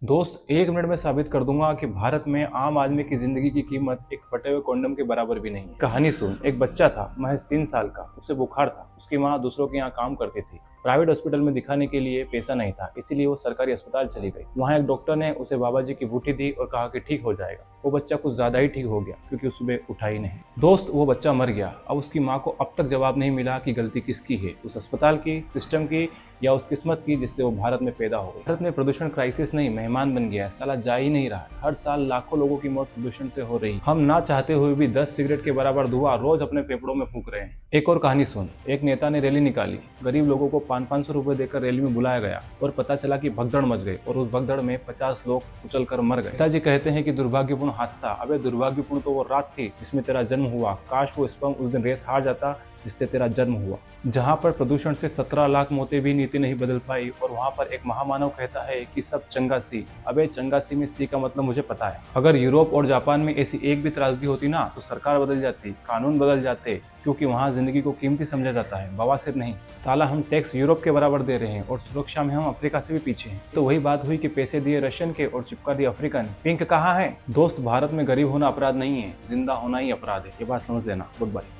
दोस्त, 1 मिनट में साबित कर दूंगा कि भारत में आम आदमी की जिंदगी की कीमत एक फटे हुए कॉन्डम के बराबर भी नहीं है। कहानी सुन। एक बच्चा था, महज 3 साल का। उसे बुखार था। उसकी माँ दूसरों के यहाँ काम करती थी। प्राइवेट हॉस्पिटल में दिखाने के लिए पैसा नहीं था, इसीलिए वो सरकारी अस्पताल चली गई। वहाँ एक डॉक्टर ने उसे बाबा जी की बूटी दी और कहा कि ठीक हो जाएगा। वो बच्चा कुछ ज्यादा ही ठीक हो गया, क्योंकि उस सुबह उठा ही नहीं। दोस्त, वो बच्चा मर गया। अब उसकी माँ को अब तक जवाब नहीं मिला कि गलती किसकी है, उस अस्पताल की, सिस्टम की, या उस किस्मत की जिससे वो भारत में पैदा हो गई। भारत में प्रदूषण क्राइसिस नहीं, मेहमान बन गया है। साला जा ही नहीं रहा। हर साल लाखों लोगों की मौत प्रदूषण से हो रही है। हम ना चाहते हुए भी 10 सिगरेट के बराबर धुआं रोज अपने फेफड़ों में फूंक रहे हैं। एक और कहानी सुन। एक नेता ने रैली निकाली। गरीब लोगों को 500-500 रुपए देकर रैली में बुलाया गया और पता चला कि भगदड़ मच गई और उस भगदड़ में 50 लोग कुचल कर मर गए। पिताजी कहते हैं कि दुर्भाग्यपूर्ण हादसा। अबे दुर्भाग्यपूर्ण तो वो रात थी जिसमें तेरा जन्म हुआ। काश वो स्पर्म उस दिन रेस हार जाता जिससे तेरा जन्म हुआ। जहां पर प्रदूषण से 17 लाख मौतें भी नीति नहीं बदल पाई, और वहां पर एक महामानव कहता है कि सब चंगा सी। अबे चंगा सी में सी का मतलब मुझे पता है। अगर यूरोप और जापान में ऐसी एक भी त्रासदी होती ना, तो सरकार बदल जाती, कानून बदल जाते, क्योंकि वहां जिंदगी को कीमती समझा जाता है, बवासीर नहीं। साला हम टैक्स यूरोप के बराबर दे रहे हैं और सुरक्षा में हम अफ्रीका से भी पीछे हैं। तो वही बात हुई कि पैसे दिए रशियन के और चिपका दिए अफ्रीकन। पिंक कहाँ है? दोस्त, भारत में गरीब होना अपराध नहीं है, जिंदा होना ही अपराध है। ये बात समझ लेना। Good bye.